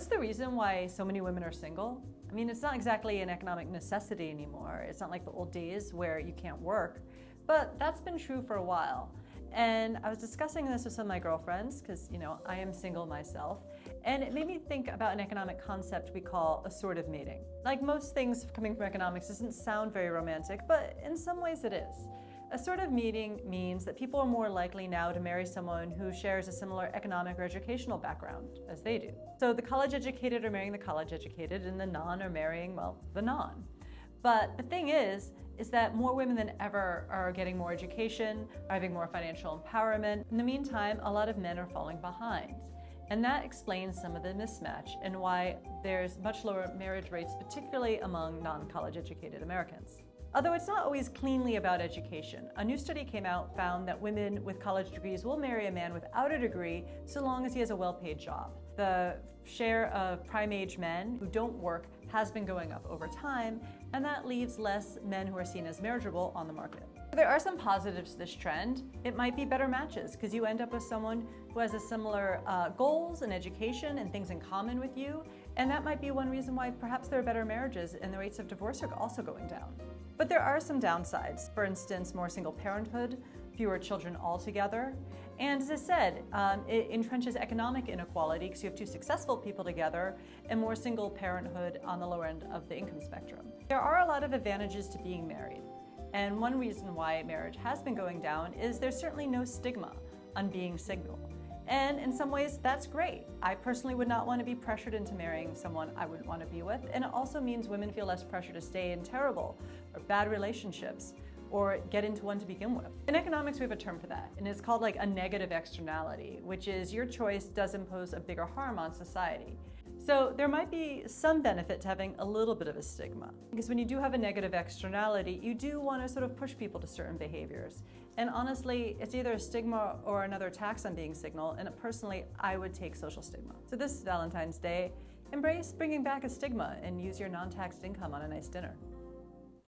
What's the reason why so many women are single? I mean, it's not exactly an economic necessity anymore. It's not like the old days where you can't work, but that's been true for a while. And I was discussing this with some of my girlfriends because, I am single myself, and it made me think about an economic concept we call assortive mating. Like most things coming from economics, doesn't sound very romantic, but in some ways it is. Assortive mating means that people are more likely now to marry someone who shares a similar economic or educational background as they do. So the college educated are marrying the college educated, and the non are marrying, well, the non. But the thing is that more women than ever are getting more education, are having more financial empowerment. In the meantime, a lot of men are falling behind. And that explains some of the mismatch and why there's much lower marriage rates, particularly among non-college educated Americans. Although it's not always cleanly about education, a new study came out found that women with college degrees will marry a man without a degree so long as he has a well-paid job. The share of prime-age men who don't work has been going up over time, and that leaves less men who are seen as marriageable on the market. There are some positives to this trend. It might be better matches because you end up with someone who has a similar goals and education and things in common with you, and that might be one reason why perhaps there are better marriages and the rates of divorce are also going down. But there are some downsides. For instance, more single parenthood, fewer children altogether, and as I said, it entrenches economic inequality because you have two successful people together and more single parenthood on the lower end of the income spectrum. There are a lot of advantages to being married. And one reason why marriage has been going down is there's certainly no stigma on being single. And in some ways, that's great. I personally would not want to be pressured into marrying someone I wouldn't want to be with. And it also means women feel less pressure to stay in terrible or bad relationships or get into one to begin with. In economics, we have a term for that, and it's called like a negative externality, which is your choice does impose a bigger harm on society. So there might be some benefit to having a little bit of a stigma, because when you do have a negative externality, you do want to sort of push people to certain behaviors. And honestly, it's either a stigma or another tax on being single, and personally, I would take social stigma. So this Valentine's Day, embrace bringing back a stigma and use your non-taxed income on a nice dinner.